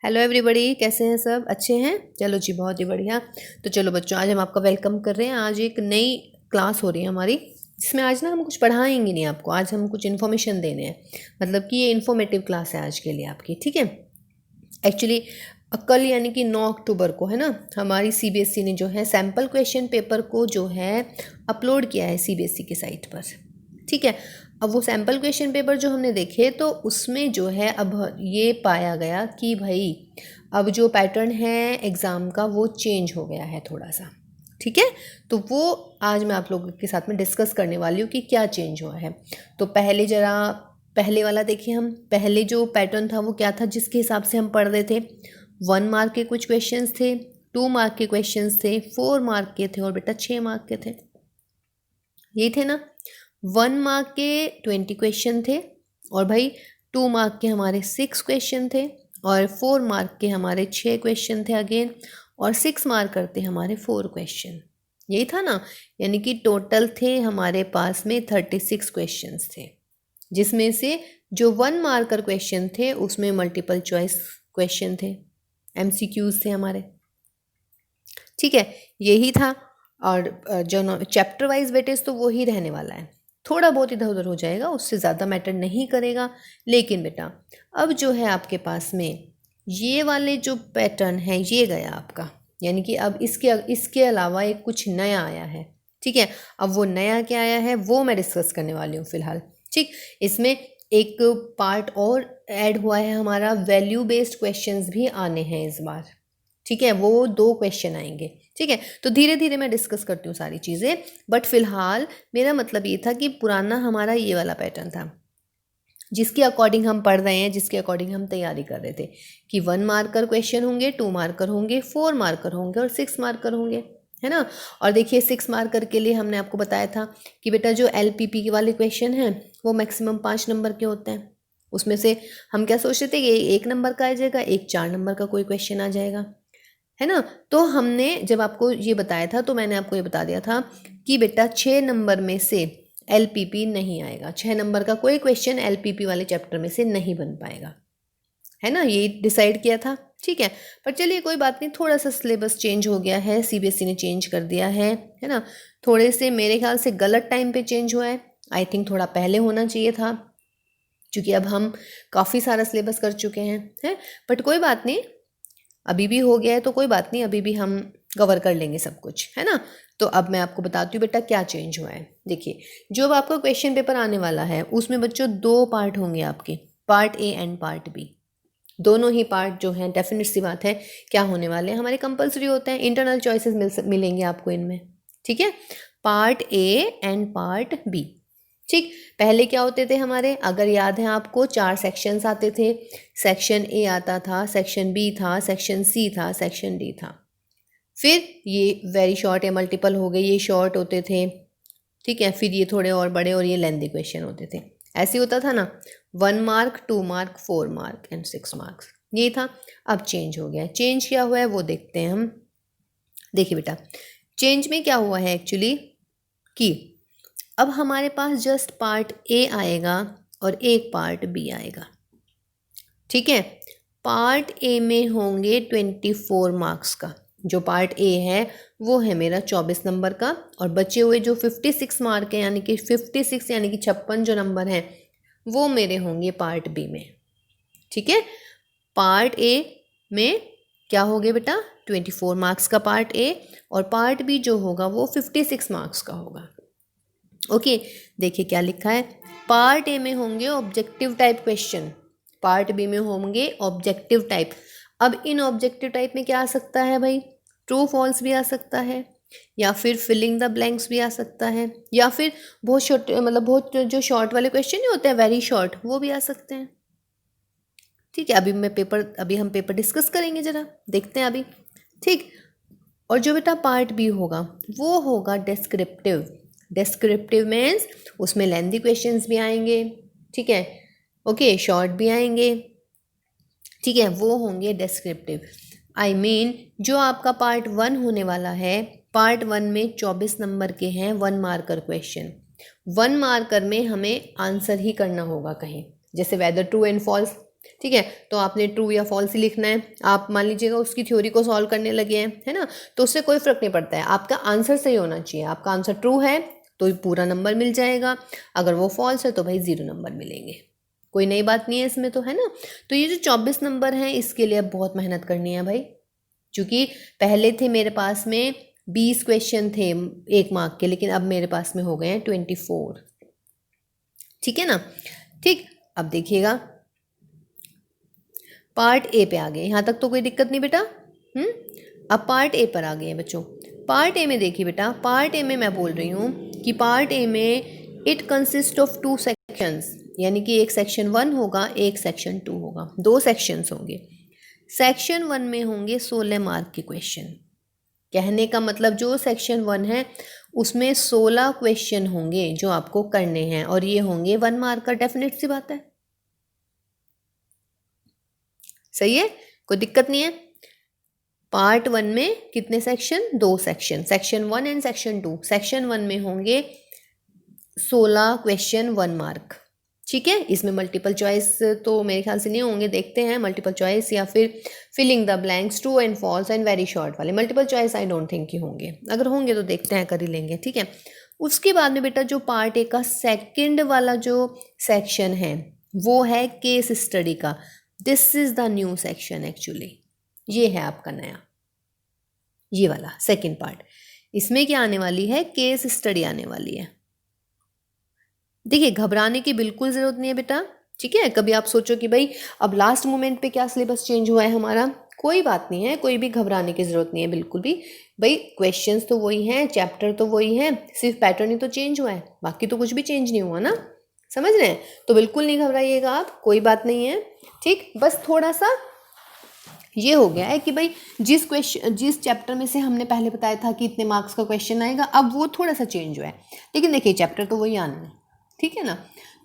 Hello everybody, कैसे हैं सब? अच्छे हैं? चलो जी, बहुत ही बढ़िया। तो चलो बच्चों, आज हम आपका वेलकम कर रहे हैं। आज एक नई क्लास हो रही है हमारी, जिसमें आज ना हम कुछ पढ़ाएंगे नहीं आपको। आज हम कुछ इन्फॉर्मेशन देने हैं, मतलब कि ये इन्फॉर्मेटिव क्लास है आज के लिए आपकी, ठीक है। एक्चुअली कल यानी कि 9 अक्टूबर को है ना, हमारी सीबीएसई ने जो है सैम्पल क्वेश्चन पेपर को जो है अपलोड किया है सीबीएसई की साइट पर, ठीक है। अब वो सैम्पल क्वेश्चन पेपर जो हमने देखे तो उसमें जो है अब ये पाया गया कि भाई अब जो पैटर्न है एग्ज़ाम का वो चेंज हो गया है थोड़ा सा, ठीक है। तो वो आज मैं आप लोगों के साथ में डिस्कस करने वाली हूँ कि क्या चेंज हुआ है। तो पहले वाला देखिए, हम पहले जो पैटर्न था वो क्या था जिसके हिसाब से हम पढ़ रहे थे। 1 मार्क के कुछ क्वेश्चंस थे, 2 मार्क के क्वेश्चंस थे, 4 मार्क के थे और बेटा 6 मार्क के थे, यही थे ना। 1 मार्क के 20 क्वेश्चन थे और भाई 2 मार्क के हमारे 6 क्वेश्चन थे और 4 मार्क के हमारे 6 क्वेश्चन थे अगेन, और 6 मार्क करते हमारे 4 क्वेश्चन, यही था ना। यानी कि टोटल थे हमारे पास में 36 क्वेश्चंस थे, जिसमें से जो 1 मार्कर क्वेश्चन थे उसमें मल्टीपल चॉइस क्वेश्चन थे, एमसीक्यूज थे हमारे, ठीक है, यही था। और जो चैप्टर वाइज वेटेज तो वो ही रहने वाला है, थोड़ा बहुत इधर उधर हो जाएगा, उससे ज़्यादा मैटर नहीं करेगा। लेकिन बेटा अब जो है आपके पास में ये वाले जो पैटर्न है ये गया आपका, यानी कि अब इसके अलावा एक कुछ नया आया है, ठीक है। अब वो नया क्या आया है वो मैं डिस्कस करने वाली हूँ फिलहाल, ठीक। इसमें एक पार्ट और ऐड हुआ है हमारा, वैल्यू बेस्ड क्वेश्चंस भी आने हैं इस बार, ठीक है। वो 2 क्वेश्चन आएंगे, ठीक है। तो धीरे धीरे मैं डिस्कस करती हूँ सारी चीज़ें, बट फिलहाल मेरा मतलब ये था कि पुराना हमारा ये वाला पैटर्न था जिसके अकॉर्डिंग हम पढ़ रहे हैं, जिसके अकॉर्डिंग हम तैयारी कर रहे थे कि 1 मार्कर क्वेश्चन होंगे, 2 मार्कर होंगे, 4 मार्कर होंगे और 6 मार्कर होंगे, है ना। और देखिए 6 मार्कर के लिए हमने आपको बताया था कि बेटा जो एलपीपी के वाले क्वेश्चन हैं वो मैक्सिमम 5 नंबर के होते हैं। उसमें से हम क्या सोच रहे थे कि 1 नंबर का आ जाएगा, एक 4 नंबर का कोई क्वेश्चन आ जाएगा, है ना। तो हमने जब आपको ये बताया था तो मैंने आपको ये बता दिया था कि बेटा 6 नंबर में से एलपीपी नहीं आएगा, 6 नंबर का कोई क्वेश्चन एलपीपी वाले चैप्टर में से नहीं बन पाएगा, है ना, ये डिसाइड किया था, ठीक है। पर चलिए कोई बात नहीं, थोड़ा सा सिलेबस चेंज हो गया है, सीबीएसई ने चेंज कर दिया है ना। थोड़े से मेरे ख्याल से गलत टाइम पे चेंज हुआ है, आई थिंक थोड़ा पहले होना चाहिए था, क्योंकि अब हम काफ़ी सारा सिलेबस कर चुके हैं। बट कोई बात नहीं, अभी भी हो गया है तो कोई बात नहीं, अभी भी हम कवर कर लेंगे सब कुछ, है ना। तो अब मैं आपको बताती हूँ बेटा क्या चेंज हुआ है। देखिए जो अब आपका क्वेश्चन पेपर आने वाला है उसमें बच्चों 2 पार्ट होंगे आपके, part A and part B. दोनों ही पार्ट जो हैं डेफिनेट सी बात है क्या होने वाले हैं, हमारे कंपलसरी होते हैं, इंटरनल चॉइसेस मिलेंगे आपको इनमें, ठीक है। Part A and part B, ठीक। पहले क्या होते थे हमारे, अगर याद है आपको 4 सेक्शंस आते थे। सेक्शन ए आता था, सेक्शन बी था, सेक्शन सी था, सेक्शन डी था। फिर ये वेरी शॉर्ट या मल्टीपल हो गए, ये शॉर्ट होते थे, ठीक है। फिर ये थोड़े और बड़े और ये लेंथी क्वेश्चन होते थे, ऐसे होता था ना। 1 mark, 2 mark, 4 mark and 6 marks, ये था। अब चेंज हो गया है, चेंज क्या हुआ है वो देखते हैं हम। देखिए बेटा चेंज में क्या हुआ है एक्चुअली कि अब हमारे पास जस्ट पार्ट ए आएगा और एक पार्ट बी आएगा, ठीक है। पार्ट ए में होंगे 24 मार्क्स का, जो पार्ट ए है वो है मेरा 24 नंबर का, और बचे हुए जो 56 मार्क है यानी कि 56 यानी कि 56 जो नंबर हैं वो मेरे होंगे पार्ट बी में, ठीक है। पार्ट ए में क्या हो गया बेटा, 24 मार्क्स का पार्ट ए, और पार्ट बी जो होगा वो 56 मार्क्स का होगा, ओके। देखिए क्या लिखा है, पार्ट ए में होंगे objective type question, part B में होंगे ऑब्जेक्टिव टाइप। अब इन ऑब्जेक्टिव टाइप में क्या आ सकता है भाई, ट्रू फॉल्स भी आ सकता है, या फिर फिलिंग द ब्लैंक्स भी आ सकता है, या फिर बहुत छोटे मतलब बहुत जो शॉर्ट वाले क्वेश्चन नहीं होते हैं वेरी शॉर्ट, वो भी आ सकते हैं, ठीक है। अभी हम पेपर डिस्कस करेंगे, जरा देखते हैं अभी, ठीक। और जो बेटा पार्ट बी होगा वो होगा डिस्क्रिप्टिव। डिस्क्रिप्टिव मीन्स उसमें लेंथी क्वेश्चंस भी आएंगे, ठीक है, ओके, शॉर्ट भी आएंगे, ठीक है, वो होंगे डिस्क्रिप्टिव। आई मीन जो आपका पार्ट 1 होने वाला है, पार्ट 1 में 24 नंबर के हैं 1 मार्कर क्वेश्चन। 1 मार्कर में हमें आंसर ही करना होगा कहीं, जैसे वेदर ट्रू एंड फॉल्स, ठीक है, तो आपने ट्रू या फॉल्स ही लिखना है। आप मान लीजिएगा उसकी थ्योरी को सॉल्व करने लगे हैं, है ना, तो उससे कोई फ़र्क नहीं पड़ता है, आपका आंसर सही होना चाहिए। आपका आंसर ट्रू है तो पूरा नंबर मिल जाएगा, अगर वो फॉल्स है तो भाई 0 नंबर मिलेंगे। कोई नई बात नहीं है इसमें तो, है ना। तो ये जो 24 नंबर हैं इसके लिए अब बहुत मेहनत करनी है भाई, क्योंकि पहले थे मेरे पास में 20 क्वेश्चन थे 1 मार्क के, लेकिन अब मेरे पास में हो गए हैं 24। ठीक है ना। ठीक, अब देखिएगा पार्ट ए पे आ गए, यहाँ तक तो कोई दिक्कत नहीं बेटा। अब पार्ट ए पर आ गए हैं बच्चों। पार्ट ए में देखिए बेटा, पार्ट ए में मैं बोल रही हूँ कि पार्ट ए में इट कंसिस्ट ऑफ 2 सेक्शंस, यानी कि एक सेक्शन 1 होगा, एक सेक्शन 2 होगा, 2 सेक्शंस होंगे। सेक्शन 1 में होंगे 16 मार्क के क्वेश्चन। कहने का मतलब जो सेक्शन 1 है उसमें 16 क्वेश्चन होंगे जो आपको करने हैं, और ये होंगे 1 मार्क का। डेफिनेट सी बात है, सही है, कोई दिक्कत नहीं है। पार्ट 1 में कितने section? 2 section, section 1 and section 2। Section 1 में होंगे 16 क्वेश्चन 1 मार्क। ठीक है, इसमें मल्टीपल चॉइस तो मेरे ख्याल से नहीं होंगे, देखते हैं मल्टीपल चॉइस या फिर filling the blanks, true and false and very short वाले। Multiple choice I don't think कि होंगे, अगर होंगे तो देखते हैं, कर ही लेंगे। ठीक है, उसके बाद में बेटा जो पार्ट ए का सेकंड वाला जो सेक्शन है वो है केस स्टडी का। This is the new section actually, ये है आपका नया, ये वाला सेकंड पार्ट। इसमें क्या आने वाली है? केस स्टडी आने वाली है। देखिए, घबराने की बिल्कुल ज़रूरत नहीं है बेटा। ठीक है, कभी आप सोचो कि भाई अब लास्ट मोमेंट पे क्या सिलेबस चेंज हुआ है हमारा, कोई बात नहीं है, कोई भी घबराने की ज़रूरत नहीं है बिल्कुल भी। भाई क्वेश्चंस तो वही हैं, चैप्टर तो वही है, सिर्फ पैटर्न ही तो चेंज हुआ है, बाकी तो कुछ भी चेंज नहीं हुआ ना, समझ रहे हैं। तो बिल्कुल नहीं घबराइएगा आप, कोई बात नहीं है। ठीक, बस थोड़ा सा ये हो गया है कि भाई जिस चैप्टर में से हमने पहले बताया था कि इतने मार्क्स का क्वेश्चन आएगा, अब वो थोड़ा सा चेंज हुआ है, लेकिन देखिए चैप्टर तो वही आना है। ठीक है ना।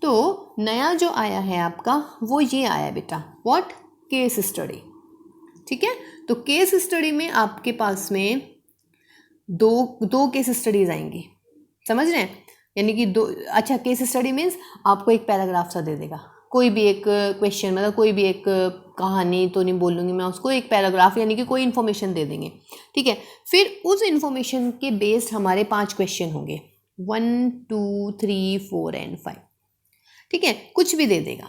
तो नया जो आया है आपका वो ये आया बेटा, व्हाट? Case study. ठीक है, तो केस स्टडी में आपके पास में दो केस स्टडीज आएंगी, समझ रहे हैं, यानी कि दो। अच्छा, केस स्टडी मीन्स आपको एक पैराग्राफ सा दे देगा, कोई भी एक क्वेश्चन, मतलब कोई भी एक कहानी तो नहीं बोलूँगी मैं उसको, एक पैराग्राफ यानी कि कोई इन्फॉर्मेशन दे देंगे। ठीक है, फिर उस इन्फॉर्मेशन के बेस्ड हमारे 5 क्वेश्चन होंगे, 1 2 3 4 एंड 5। ठीक है, कुछ भी दे देगा,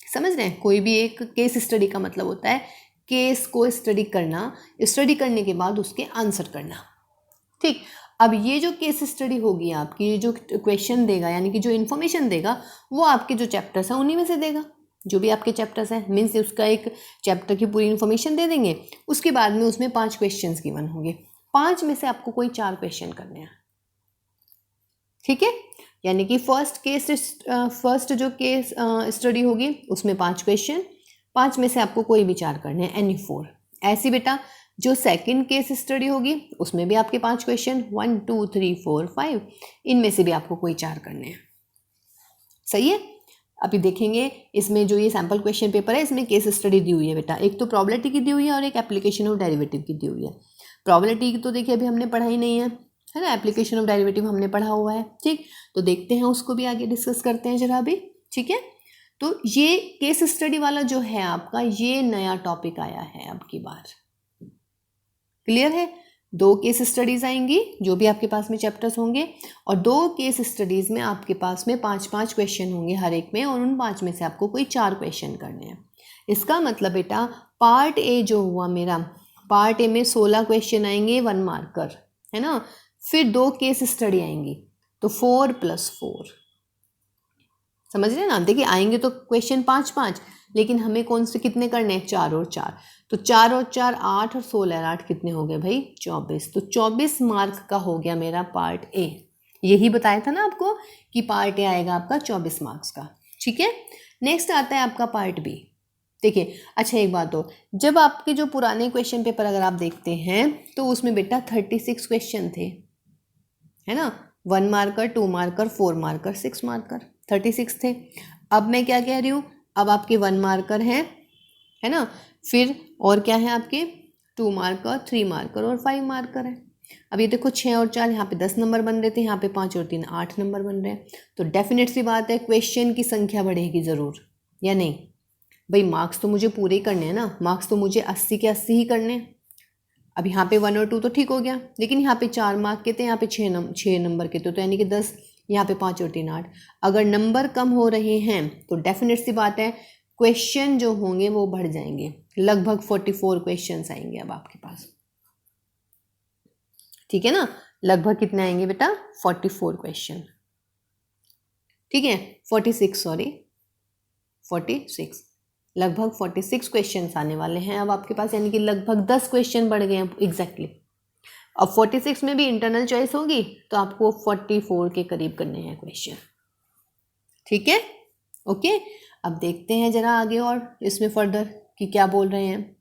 समझ रहे हैं। कोई भी एक केस स्टडी का मतलब होता है केस को स्टडी करना, स्टडी करने के बाद उसके आंसर करना। ठीक, अब ये जो केस स्टडी होगी आपकी, ये जो क्वेश्चन देगा यानी कि जो इन्फॉर्मेशन देगा वो आपके जो चैप्टर्स हैं उन्हीं में से देगा, जो भी आपके चैप्टर्स हैं, मीन्स उसका एक चैप्टर की पूरी इन्फॉर्मेशन दे देंगे। उसके बाद में उसमें 5 क्वेश्चन गिवन होंगे, 5 में से आपको कोई 4 क्वेश्चन करने हैं। ठीक है, यानी कि फर्स्ट जो केस स्टडी होगी उसमें 5 क्वेश्चन, 5 में से आपको कोई भी 4 करने हैं, एनी 4। ऐसी बेटा जो सेकंड केस स्टडी होगी उसमें भी आपके 5 क्वेश्चन, 1 2 3 4 5, इनमें से भी आपको कोई 4 करने हैं। सही है, अभी देखेंगे इसमें जो ये सैम्पल क्वेश्चन पेपर है इसमें केस स्टडी दी हुई है बेटा, एक तो प्रोबेबिलिटी की दी हुई है और एक एप्लीकेशन ऑफ डेरिवेटिव की दी हुई है। प्रोबेबिलिटी की तो देखिए अभी हमने पढ़ाई नहीं है ना, एप्लीकेशन ऑफ डेरिवेटिव हमने पढ़ा हुआ है। ठीक, तो देखते हैं उसको भी आगे डिस्कस करते हैं जरा अभी। ठीक है, तो ये केस स्टडी वाला जो है आपका, ये नया टॉपिक आया है अब की बार। क्लियर है, 2 केस स्टडीज आएंगी जो भी आपके पास में चैप्टर्स होंगे, और 2 केस स्टडीज में आपके पास में 5-5 क्वेश्चन होंगे हर एक में, और उन 5 में से आपको कोई 4 क्वेश्चन करने हैं। इसका मतलब बेटा पार्ट ए जो हुआ मेरा, पार्ट ए में 16 क्वेश्चन आएंगे 1 मार्कर, है ना, फिर 2 केस स्टडी आएंगी, तो 4 + 4, समझ रहे हैं ना। देखिए आएंगे तो क्वेश्चन 5-5, लेकिन हमें कौन से कितने करने हैं? 4 और 4, तो 4 और 4 8, और 16 और 8 कितने हो गए भाई? 24। तो 24 मार्क का हो गया मेरा पार्ट ए। यही बताया था ना आपको कि पार्ट ए आएगा आपका 24 मार्क्स का। ठीक है, नेक्स्ट आता है आपका पार्ट बी। देखिए, अच्छा एक बात हो, जब आपके जो पुराने क्वेश्चन पेपर अगर आप देखते हैं तो उसमें बेटा 36 क्वेश्चन थे, है ना, 1 मार्कर, 2 मार्कर, 4 मार्कर, 6 मार्कर, 36 थे। अब मैं क्या कह रही हूँ, अब आपके 1 मार्कर हैं, है ना, फिर और क्या है आपके 2 मार्कर, 3 मार्कर और 5 मार्कर है। अब ये देखो 6 और 4 यहाँ पे 10 नंबर बन रहे थे, यहाँ पे 5 और 3 8 नंबर बन रहे हैं। तो डेफिनेट सी बात है क्वेश्चन की संख्या बढ़ेगी ज़रूर, या नहीं? भाई मार्क्स तो मुझे पूरे ही करने हैं ना, मार्क्स तो मुझे 80 के 80 ही करने हैं। अब यहाँ पे 1 और 2 तो ठीक हो गया, लेकिन यहाँ पे 4 मार्क के थे, यहाँ पे 6 नंबर के थे, तो यानी कि 10, यहाँ पे 5 और 3 8। अगर नंबर कम हो रहे हैं तो डेफिनेट सी बात है क्वेश्चन जो होंगे वो बढ़ जाएंगे, लगभग 44 क्वेश्चन आएंगे अब आपके पास, ठीक है ना। लगभग कितने आएंगे बेटा? 44 क्वेश्चन, ठीक है, 46 सॉरी 46, लगभग 46 क्वेश्चन आने वाले हैं अब आपके पास, यानी कि लगभग 10 क्वेश्चन बढ़ गए हैं एग्जैक्टली। अब 46 में भी इंटरनल चॉइस होगी तो आपको 44 के करीब करने हैं क्वेश्चन, ठीक है, ओके। अब देखते हैं जरा आगे और इसमें फर्दर कि क्या बोल रहे हैं।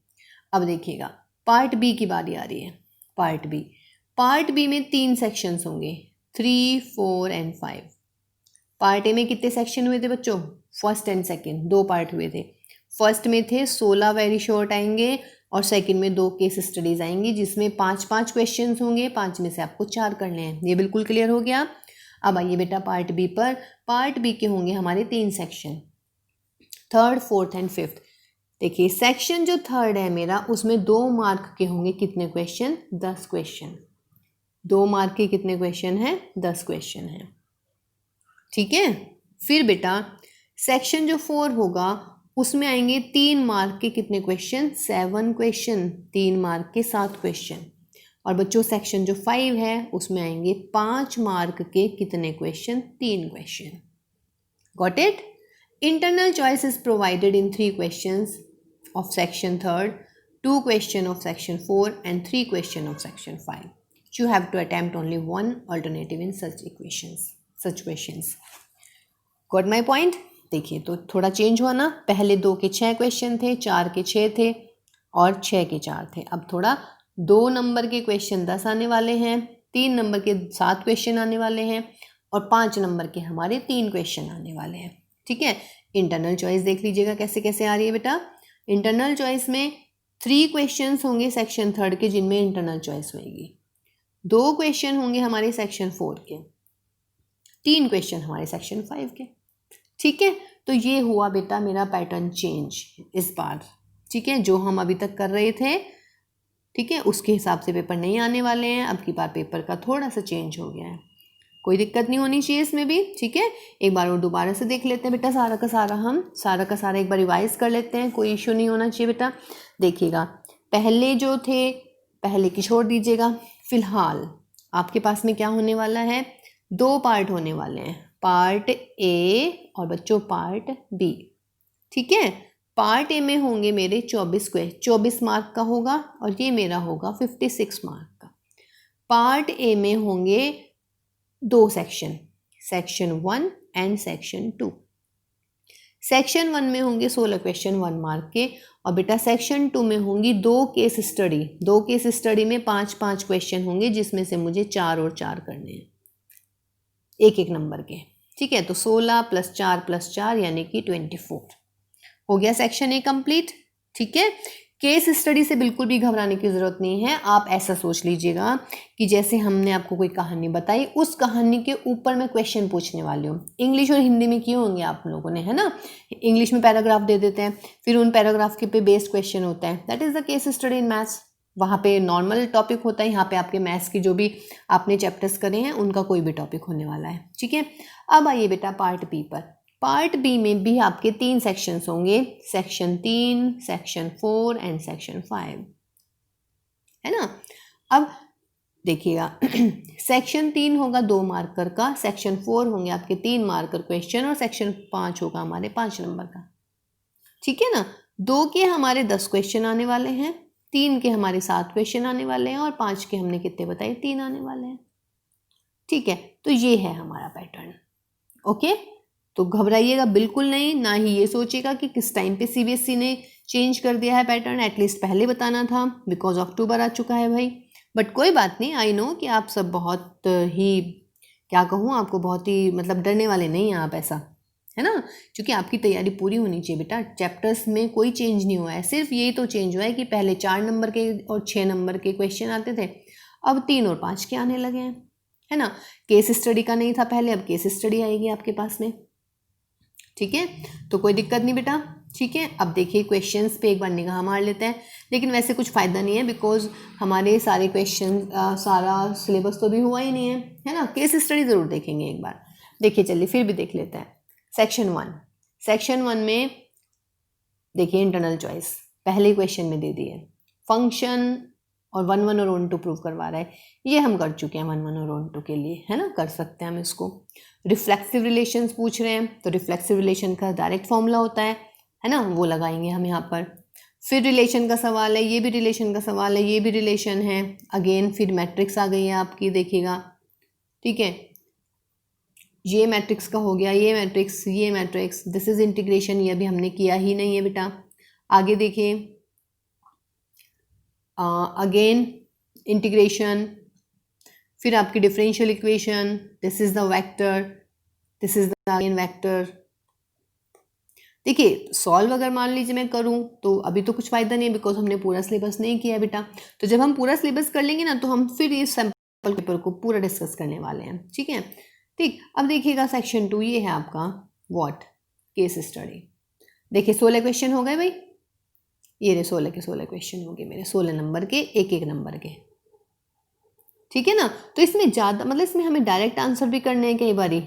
अब देखिएगा पार्ट बी की बारी आ रही है। पार्ट बी में 3 सेक्शंस होंगे, 3, 4 एंड 5। पार्ट ए में कितने सेक्शन हुए थे बच्चों? फर्स्ट एंड सेकंड 2 पार्ट हुए थे। फर्स्ट में थे 16 वेरी शॉर्ट आएंगे और सेकंड में 2 केस स्टडीज आएंगी जिसमें 5-5 क्वेश्चन होंगे, 5 में से आपको 4 करने हैं। ये बिल्कुल क्लियर हो गया। अब आइए बेटा पार्ट बी पर। पार्ट बी के होंगे हमारे 3 section, 3rd, 4th and 5th। देखिए सेक्शन जो 3rd है मेरा, उसमें 2 मार्क के होंगे कितने क्वेश्चन? 10 क्वेश्चन। 2 मार्क के कितने क्वेश्चन हैं? 10 क्वेश्चन हैं, ठीक है। फिर बेटा सेक्शन जो 4 होगा उसमें आएंगे 3 मार्क के कितने क्वेश्चन? 7 क्वेश्चन, 3 मार्क के 7 क्वेश्चन। और बच्चों सेक्शन जो 5 है उसमें आएंगे 5 मार्क के कितने question? 3 question. Got it? Internal choice is provided in 3 questions of section 3rd, 2 question of section 4 and 3 question of section 5. You have to attempt only one alternative in such questions. Got my point? देखिए तो थोड़ा change हुआ ना, पहले 2 के 6 question थे, 4 के 6 थे और 6 के 4 थे। अब थोड़ा 2 नंबर के क्वेश्चन 10 आने वाले हैं, 3 नंबर के 7 क्वेश्चन आने वाले हैं और 5 नंबर के हमारे 3 क्वेश्चन आने वाले हैं, ठीक है। इंटरनल चॉइस देख लीजिएगा कैसे कैसे आ रही है बेटा। इंटरनल चॉइस में 3 क्वेश्चन होंगे सेक्शन 3rd के जिनमें इंटरनल चॉइस होगी, 2 क्वेश्चन होंगे हमारे सेक्शन 4 के, 3 क्वेश्चन हमारे सेक्शन 5 के, ठीक है। तो ये हुआ बेटा मेरा पैटर्न चेंज इस बार, ठीक है। जो हम अभी तक कर रहे थे, ठीक है, उसके हिसाब से पेपर नहीं आने वाले हैं। अब की बार पेपर का थोड़ा सा चेंज हो गया है, कोई दिक्कत नहीं होनी चाहिए इसमें भी, ठीक है। एक बार और दोबारा से देख लेते हैं बेटा, सारा का सारा एक बार रिवाइज कर लेते हैं, कोई इश्यू नहीं होना चाहिए बेटा। देखिएगा पहले जो थे पहले की छोड़ दीजिएगा, फिलहाल आपके पास में क्या होने वाला है? 2 पार्ट होने वाले हैं, पार्ट ए और बच्चों पार्ट बी, ठीक है। पार्ट ए में होंगे मेरे 24 मार्क का होगा और ये मेरा होगा 56 मार्क का। पार्ट ए में होंगे 2 section, section 1 and section 2। Section 1 में होंगे 16 क्वेश्चन 1 मार्क के और बेटा सेक्शन 2 में होंगी 2 केस स्टडी। 2 केस स्टडी में 5-5 क्वेश्चन होंगे जिसमें से मुझे 4 और 4 करने हैं, एक नंबर के, ठीक है। तो 16 + 4 + 4 यानी कि 24 हो गया सेक्शन ए कंप्लीट, ठीक है। केस स्टडी से बिल्कुल भी घबराने की ज़रूरत नहीं है। आप ऐसा सोच लीजिएगा कि जैसे हमने आपको कोई कहानी बताई, उस कहानी के ऊपर मैं क्वेश्चन पूछने वाली हूँ। इंग्लिश और हिंदी में किए होंगे आप लोगों ने, है ना। इंग्लिश में पैराग्राफ दे देते हैं, फिर उन पैराग्राफ के पे बेस्ड क्वेश्चन होता है, that is the case study in maths. वहाँ पे नॉर्मल टॉपिक होता है, यहाँ पे आपके मैथ्स की जो भी आपने चैप्टर्स करे हैं उनका कोई भी टॉपिक होने वाला है, ठीक है। अब आइए बेटा पार्ट बी पर। पार्ट बी में भी आपके 3 सेक्शंस होंगे, सेक्शन 3, सेक्शन 4 एंड सेक्शन 5, है ना। अब देखिएगा सेक्शन 3 होगा 2 मार्कर का, सेक्शन 4 होंगे आपके 3 मार्कर क्वेश्चन और सेक्शन 5 होगा हमारे 5 नंबर का, ठीक है ना। 2 के हमारे 10 क्वेश्चन आने वाले हैं, 3 के हमारे 7 क्वेश्चन आने वाले हैं और 5 के हमने कितने बताए? 3 आने वाले हैं, ठीक है। तो ये है हमारा पैटर्न, ओके। तो घबराइएगा बिल्कुल नहीं, ना ही ये सोचिएगा कि किस टाइम पे सीबीएसई ने चेंज कर दिया है पैटर्न, एटलीस्ट पहले बताना था, बिकॉज अक्टूबर आ चुका है भाई। बट कोई बात नहीं, आई नो कि आप सब बहुत ही, क्या कहूँ आपको, बहुत ही मतलब डरने वाले नहीं हैं आप, ऐसा है ना, क्योंकि आपकी तैयारी पूरी होनी चाहिए बेटा। चैप्टर्स में कोई चेंज नहीं हुआ है, सिर्फ यही तो चेंज हुआ है कि पहले 4 नंबर के और 6 नंबर के क्वेश्चन आते थे, अब 3 और 5 के आने लगे हैं, है ना। केस स्टडी का नहीं था पहले, अब केस स्टडी आएगी आपके पास में, ठीक है। तो कोई दिक्कत नहीं बेटा, ठीक है। अब देखिए क्वेश्चंस पे एक बार निगाह मार लेते हैं, लेकिन वैसे कुछ फ़ायदा नहीं है बिकॉज हमारे सारे क्वेश्चन सारा सिलेबस तो भी हुआ ही नहीं है ना। केस स्टडी ज़रूर देखेंगे एक बार। देखिए चलिए फिर भी देख लेते हैं। सेक्शन वन में देखिए इंटरनल चॉइस पहले क्वेश्चन में दे दिए, फंक्शन और 1 1 और 1 2 प्रूव करवा रहा है। ये हम कर चुके हैं 1 1 और 1 2 के लिए, है ना, कर सकते हैं हम इसको। रिफ्लेक्सिव रिलेशंस पूछ रहे हैं, तो रिफ्लेक्सिव रिलेशन का डायरेक्ट फॉर्मूला होता है ना, वो लगाएंगे हम यहाँ पर। फिर रिलेशन का सवाल है, ये भी रिलेशन का सवाल है, ये भी रिलेशन है। अगेन फिर मैट्रिक्स आ गई है आपकी, देखिएगा, ठीक है। ये मैट्रिक्स का हो गया, ये मैट्रिक्स, दिस इज इंटीग्रेशन, ये अभी हमने किया ही नहीं है बेटा। आगे देखिए, अगेन इंटीग्रेशन, फिर आपकी differential equation, this is the vector, this is the again vector. देखिए सॉल्व अगर मान लीजिए मैं करूं तो अभी तो कुछ फ़ायदा नहीं है बिकॉज हमने पूरा सिलेबस नहीं किया है बेटा। तो जब हम पूरा सिलेबस कर लेंगे ना तो हम फिर इस सैम्पल पेपर को पूरा डिस्कस करने वाले हैं, ठीक है। ठीक, अब देखिएगा सेक्शन 2 ये है आपका व्हाट, केस स्टडी। देखिए 16 क्वेश्चन हो गए भाई, ये रहे 16 के 16 क्वेश्चन हो गए मेरे, 16 नंबर के, एक एक नंबर के, ठीक है ना। तो इसमें ज़्यादा मतलब इसमें हमें डायरेक्ट आंसर भी करने हैं कई बारी,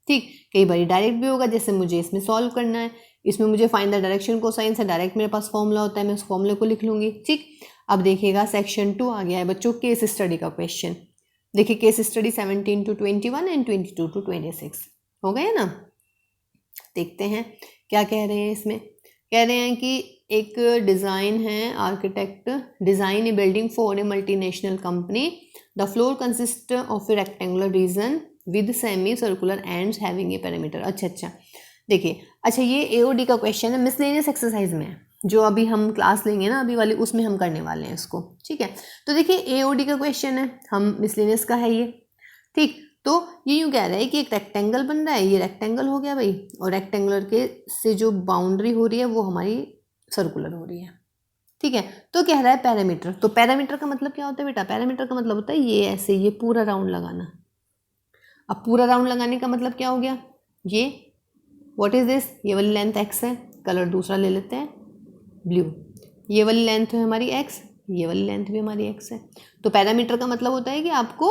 ठीक, कई बार डायरेक्ट भी होगा, जैसे मुझे इसमें सॉल्व करना है, इसमें मुझे फाइंड द डायरेक्शन कोसाइन से डायरेक्ट मेरे पास फॉर्मूला होता है, मैं उस फॉर्मूले को लिख लूँगी, ठीक। अब देखिएगा सेक्शन 2 आ गया है बच्चों, केस स्टडी का क्वेश्चन। देखिए case study 17 to 21 and 22 to 26 हो गए ना। देखते हैं क्या कह रहे हैं इसमें। कह रहे हैं कि एक डिज़ाइन है, architect design A building for a multinational company, the floor consist of A rectangular reason with semi circular ends having a perimeter. अच्छा देखिए, अच्छा ये एओडी का क्वेश्चन है, मिसलेनियस एक्सरसाइज में जो अभी हम क्लास लेंगे ना अभी वाली, उसमें हम करने वाले हैं इसको, ठीक है। तो देखिए एओडी का क्वेश्चन है, हम मिसलेनियस का है ये, ठीक। तो ये यूँ कह रहा है कि एक रेक्टेंगल बन रहा है, ये रेक्टेंगल हो गया भाई, और रेक्टेंगुलर के से जो बाउंड्री हो रही है वो हमारी सर्कुलर हो रही है, ठीक है। तो कह रहा है पैरामीटर, तो पैरामीटर का मतलब क्या होता है बेटा, पैरामीटर का मतलब होता है ये ऐसे, ये पूरा राउंड लगाना। अब पूरा राउंड लगाने का मतलब क्या हो गया, ये व्हाट इज दिस, ये वाली लेंथ x है, कलर दूसरा ले लेते हैं ब्लू, ये वाली लेंथ है हमारी x, ये वाली लेंथ भी हमारी x है। तो पैरामीटर का मतलब होता है कि आपको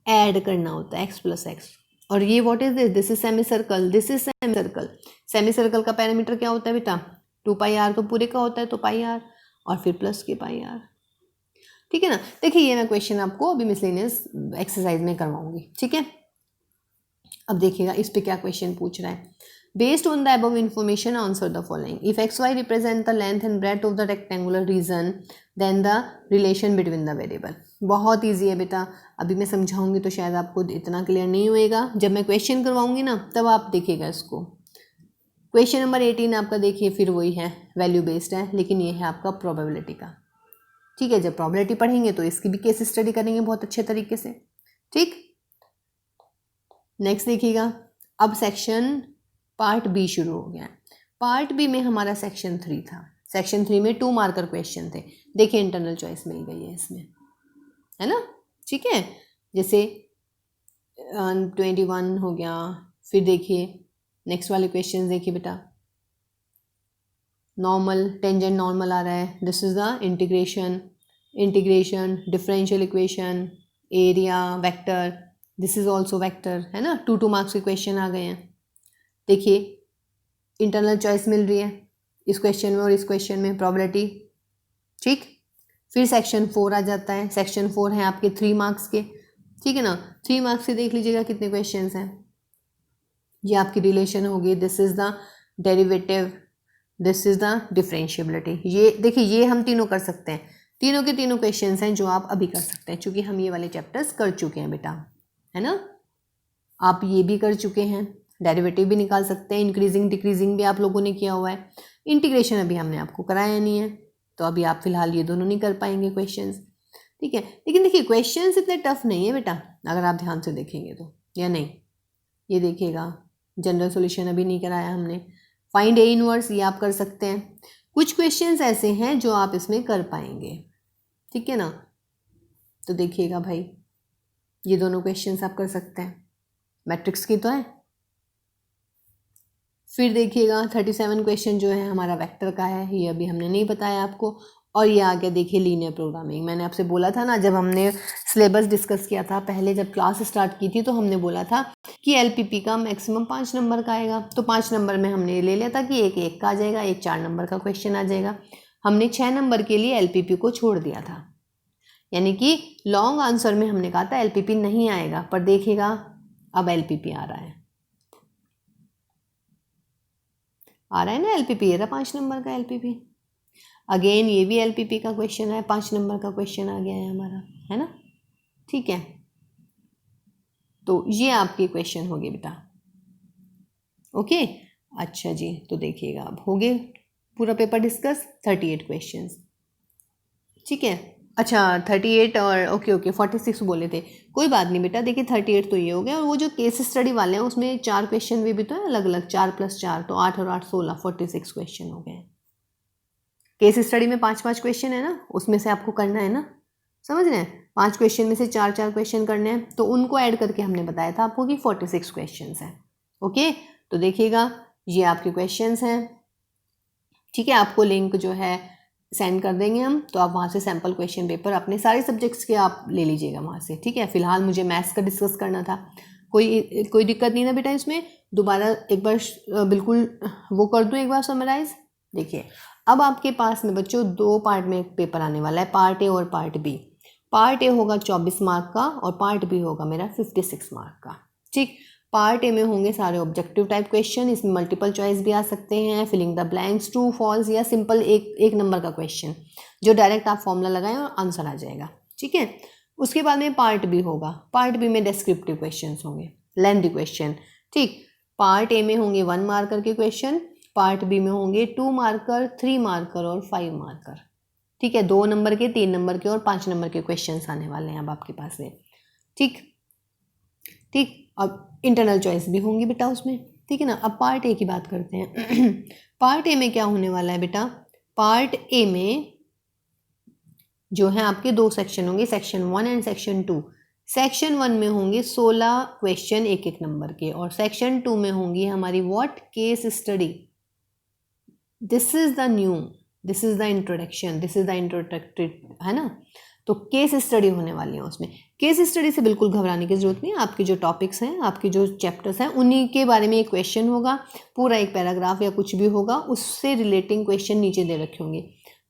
ऐड करना होता है x प्लस एक्स। और ये what is this, this is semi circle, this is semi circle. Semi circle का पैरामीटर क्या होता है बेटा, 2πr, तो पूरे का होता है तो πr और फिर प्लस के πr, ठीक है ना। देखिए ये मैं क्वेश्चन आपको अभी मिसलेनियस एक्सरसाइज में करवाऊंगी, ठीक है। अब देखिएगा इस पे क्या क्वेश्चन पूछ रहा है। Based on the above information answer the following, if X Y represent the length and breadth of the rectangular region then the relation between the variable. बहुत ईजी है बेटा, अभी मैं समझाऊंगी तो शायद आपको इतना क्लियर नहीं होएगा, जब मैं क्वेश्चन करवाऊंगी ना तब आप देखिएगा इसको। क्वेश्चन नंबर 18 आपका देखिए फिर वही है, वैल्यू बेस्ड है, लेकिन ये है आपका प्रोबेबिलिटी का, ठीक है। जब प्रोबेबिलिटी पढ़ेंगे तो इसकी भी केस स्टडी करेंगे बहुत अच्छे तरीके से, ठीक। नेक्स्ट देखिएगा, अब सेक्शन पार्ट बी शुरू हो गया है। पार्ट बी में हमारा सेक्शन 3 था, सेक्शन 3 में 2 मार्कर क्वेश्चन थे। देखिए इंटरनल चॉइस मिल गई है इसमें, है ना, ठीक है। जैसे 21 हो गया, फिर देखिए नेक्स्ट वाले क्वेश्चन देखिए बेटा, नॉर्मल टेंजेंट नॉर्मल आ रहा है, this is the integration differential equation, area vector, this is also vector, है ना। 2 मार्क्स के क्वेश्चन आ गए हैं। देखिए इंटरनल चॉइस मिल रही है इस क्वेश्चन में और इस क्वेश्चन में, प्रोबेबिलिटी, ठीक। फिर सेक्शन 4 आ जाता है, सेक्शन 4 है आपके 3 मार्क्स के, ठीक है ना। 3 मार्क्स से देख लीजिएगा कितने क्वेश्चन हैं। ये आपकी रिलेशन होगी, this is the derivative, this is the differentiability. ये देखिए ये हम तीनों कर सकते हैं, तीनों के तीनों क्वेश्चंस हैं जो आप अभी कर सकते हैं, क्योंकि हम ये वाले चैप्टर्स कर चुके हैं बेटा, है ना। आप ये भी कर चुके हैं, डेरिवेटिव भी निकाल सकते हैं, इंक्रीजिंग डिक्रीजिंग भी आप लोगों ने किया हुआ है, इंटीग्रेशन अभी हमने आपको कराया नहीं है, तो अभी आप फिलहाल ये दोनों नहीं कर पाएंगे क्वेश्चंस, ठीक है। लेकिन देखिए क्वेश्चंस इतने टफ नहीं है बेटा, अगर आप ध्यान से देखेंगे तो, या नहीं। ये देखिएगा जनरल सॉल्यूशन अभी नहीं कराया हमने, फाइंड ए इनवर्स ये आप कर सकते हैं। कुछ क्वेश्चंस ऐसे हैं जो आप इसमें कर पाएंगे, ठीक है ना। तो देखिएगा भाई ये दोनों क्वेश्चंस आप कर सकते हैं, मैट्रिक्स की तो है। फिर देखिएगा 37 क्वेश्चन जो है हमारा वेक्टर का है, ये अभी हमने नहीं बताया आपको। और ये आ गया देखिए लीनियर प्रोग्रामिंग। मैंने आपसे बोला था ना, जब हमने सिलेबस डिस्कस किया था पहले, जब क्लास स्टार्ट की थी, तो हमने बोला था कि एलपीपी का मैक्सिमम 5 नंबर का आएगा। तो 5 नंबर में हमने ले लिया था कि एक एक का आ जाएगा, एक 4 नंबर का क्वेश्चन आ जाएगा। हमने 6 नंबर के लिए एलपीपी को छोड़ दिया था, यानी कि लॉन्ग आंसर में हमने कहा था एलपीपी नहीं आएगा। पर देखिएगा अब एलपीपी आ रहा है ना, एलपीपी ये रहा 5 नंबर का एलपीपी। अगेन ये भी एलपीपी का क्वेश्चन है, 5 नंबर का क्वेश्चन आ गया है हमारा, है ना। ठीक है, तो ये आपके क्वेश्चन हो गए बेटा। ओके, अच्छा जी, तो देखिएगा अब हो गए पूरा पेपर डिस्कस, 38 क्वेश्चंस। ठीक है, अच्छा 38 और ओके 46 बोले थे, कोई बात नहीं बेटा। देखिए 38 तो ये हो गया, और वो जो केस स्टडी वाले हैं उसमें 4 क्वेश्चन भी तो है अलग अलग, 4 + 4 तो 8 और 8 16, 46 क्वेश्चन हो गए। केस स्टडी में 5-5 क्वेश्चन है ना, उसमें से आपको करना है ना, समझ रहे हैं। 5 क्वेश्चन में से 4-4 क्वेश्चन करने हैं, तो उनको ऐड करके हमने बताया था आपको कि 46 क्वेश्चन हैं। ओके, तो देखिएगा ये आपके क्वेश्चन हैं। ठीक है, आपको लिंक जो है सेंड कर देंगे हम, तो आप वहाँ से सैम्पल क्वेश्चन पेपर अपने सारे सब्जेक्ट्स के आप ले लीजिएगा वहाँ से। ठीक है, फिलहाल मुझे मैथ्स का डिस्कस करना था, कोई दिक्कत नहीं ना बेटा इसमें। दोबारा एक बार बिल्कुल वो कर दूँ, एक बार समराइज। देखिए अब आपके पास में बच्चों 2 पार्ट में पेपर आने वाला है, पार्ट ए और पार्ट बी। पार्ट ए होगा 24 मार्क का और पार्ट बी होगा मेरा 56 मार्क का। ठीक, पार्ट ए में होंगे सारे ऑब्जेक्टिव टाइप क्वेश्चन, इसमें मल्टीपल चॉइस भी आ सकते हैं, filling the blanks, true false, या सिंपल एक नंबर का क्वेश्चन जो डायरेक्ट आप फॉर्मूला लगाएं और आंसर आ जाएगा। ठीक है, उसके बाद में पार्ट बी होगा, पार्ट बी में डिस्क्रिप्टिव क्वेश्चन होंगे, लेंथी क्वेश्चन। ठीक, पार्ट ए में होंगे 1 मार्कर के क्वेश्चन, पार्ट बी में होंगे 2 मार्कर, 3 मार्कर और 5 मार्कर। ठीक है, 2 नंबर के, 3 नंबर के और 5 नंबर के क्वेश्चन आने वाले हैं अब आपके पास में। ठीक, अब इंटरनल चॉइस भी होंगी बेटा उसमें। ठीक है ना, अब पार्ट ए की बात करते हैं। पार्ट ए में क्या होने वाला है बेटा, पार्ट ए में जो है आपके 2 सेक्शन होंगे, सेक्शन 1 एंड सेक्शन 2। सेक्शन 1 में होंगे 16 क्वेश्चन एक नंबर के, और सेक्शन 2 में होंगी हमारी what, case study. This is the new, this is the introduction, this is the introductory, है ना। तो केस स्टडी होने वाली है उसमें। केस स्टडी से बिल्कुल घबराने की जरूरत नहीं है, आपके जो टॉपिक्स हैं, आपके जो चैप्टर्स हैं, उन्हीं के बारे में एक क्वेश्चन होगा, पूरा एक पैराग्राफ या कुछ भी होगा, उससे रिलेटिंग क्वेश्चन नीचे दे रखे होंगे।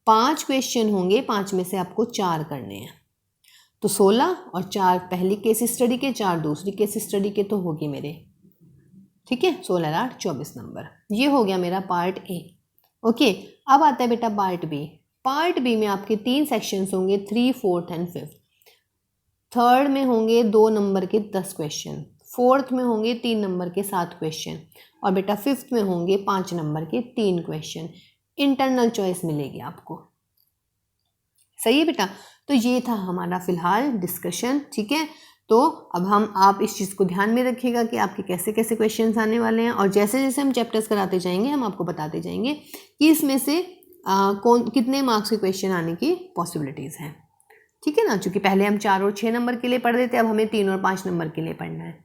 5 क्वेश्चन होंगे, 5 में से आपको 4 करने हैं, तो 16 और 4 पहली केस स्टडी के, 4 दूसरी केस स्टडी के, तो होगी मेरे। ठीक है, 16 8 24 नंबर। ये हो गया मेरा पार्ट ए। ओके, अब आता है बेटा पार्ट बी। पार्ट बी में आपके 3 सेक्शंस होंगे, 3, 4 एंड 5। थर्ड में होंगे 2 नंबर के 10 क्वेश्चन, फोर्थ में होंगे 3 नंबर के 7 क्वेश्चन, और बेटा 5th में होंगे 5 नंबर के 3 क्वेश्चन। इंटरनल चॉइस मिलेगी आपको। सही है बेटा, तो ये था हमारा फिलहाल डिस्कशन। ठीक है, तो अब आप इस चीज़ को ध्यान में रखिएगा कि आपके कैसे कैसे क्वेश्चंस आने वाले हैं, और जैसे जैसे हम चैप्टर्स कराते जाएंगे हम आपको बताते जाएंगे कि इसमें से कितने मार्क्स के क्वेश्चन आने की पॉसिबिलिटीज़ हैं। ठीक है ना, क्योंकि पहले हम 4 और 6 नंबर के लिए पढ़ रहे थे, अब हमें 3 और 5 नंबर के लिए पढ़ना है।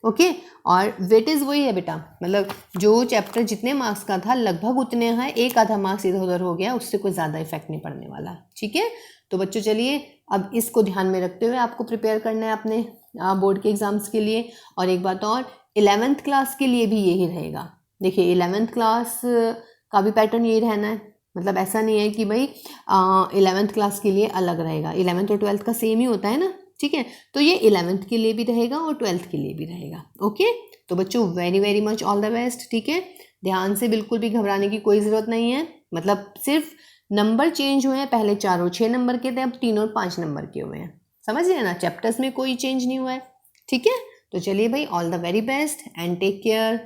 ओके, और वेटेज वही है बेटा, मतलब जो चैप्टर जितने मार्क्स का था लगभग उतने हैं, एक आधा मार्क्स इधर उधर हो गया, उससे कोई ज़्यादा इफेक्ट नहीं पड़ने वाला। ठीक है, तो बच्चों चलिए अब इसको ध्यान में रखते हुए आपको प्रिपेयर करना है अपने बोर्ड के एग्ज़ाम्स के लिए। और एक बात और, 11th क्लास के लिए भी यही रहेगा। देखिए 11th क्लास का भी पैटर्न यही रहना है, मतलब ऐसा नहीं है कि भाई 11th क्लास के लिए अलग रहेगा, 11th और 12th का सेम ही होता है ना। ठीक है, तो ये 11th के लिए भी रहेगा और 12th के लिए भी रहेगा। ओके, तो बच्चों very very much all the best. ठीक है, ध्यान से, बिल्कुल भी घबराने की कोई ज़रूरत नहीं है, मतलब सिर्फ नंबर चेंज हुए हैं, पहले 4 और 6 नंबर के थे, अब 3 और 5 नंबर के हुए हैं। समझ रहे हैं ना, चैप्टर्स में कोई चेंज नहीं हुआ है। ठीक है, तो चलिए भाई, all the very best and take care.